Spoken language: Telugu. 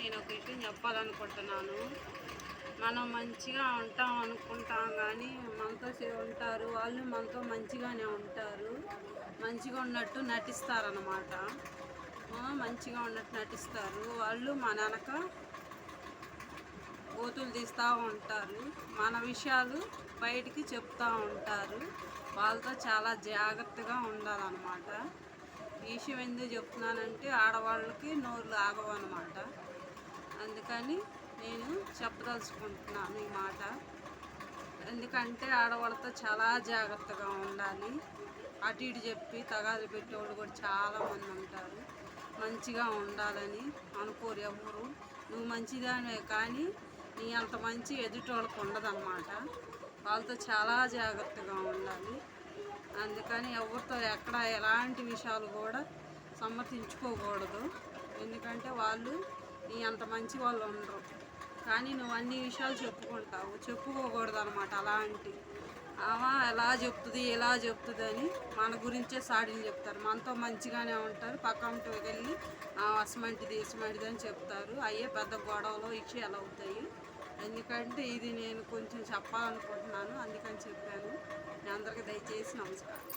నేను ఒక విషయం చెప్పాలనుకుంటున్నాను. మనం మంచిగా ఉంటాం అనుకుంటాం కానీ మనతో ఉంటారు వాళ్ళు మనతో మంచిగానే ఉంటారు. మంచిగా ఉన్నట్టు నటిస్తారన్నమాట. మంచిగా ఉన్నట్టు నటిస్తారు. వాళ్ళు మన వెనక గోతులు తీస్తూ ఉంటారు. మన విషయాలు బయటికి చెప్తూ ఉంటారు. వాళ్ళతో చాలా జాగ్రత్తగా ఉండాలన్నమాట. ఈ విషయం ఎందుకు చెప్తున్నానంటే ఆడవాళ్ళకి నోరు ఆగవన్నమాట. అందుకని నేను చెప్పదలుచుకుంటున్నాను ఈ మాట. ఎందుకంటే ఆడవాళ్ళతో చాలా జాగ్రత్తగా ఉండాలి. అటు ఇటు చెప్పి తగాదు పెట్టేవాళ్ళు కూడా చాలామంది ఉంటారు. మంచిగా ఉండాలని అనుకోరు ఎవరు. నువ్వు మంచిదానివే కానీ నీ అంత మంచి ఎదుటోళ్ళకు ఉండదన్నమాట. వాళ్ళతో చాలా జాగ్రత్తగా ఉండాలి. అందుకని ఎవరితో ఎక్కడ ఎలాంటి విషయాలు కూడా సమ్మతించుకోకూడదు. ఎందుకంటే వాళ్ళు నీ అంత మంచి వాళ్ళు ఉండరు. కానీ నువ్వు అన్ని విషయాలు చెప్పుకోకూడదు అనమాట. అలాంటి ఆమె ఎలా చెప్తుంది ఎలా చెప్తుంది అని మన గురించే సాడీలు చెప్తారు. మనతో మంచిగానే ఉంటారు. పక్కంటికి వెళ్ళి అసమంటిది ఇసమంటిది అని చెప్తారు. అయ్యే పెద్ద గొడవలు విషయాలు అవుతాయి. ఎందుకంటే ఇది నేను కొంచెం చెప్పాలనుకుంటున్నాను, అందుకని చెప్పాను. మీ అందరికీ దయచేసి నమస్కారం.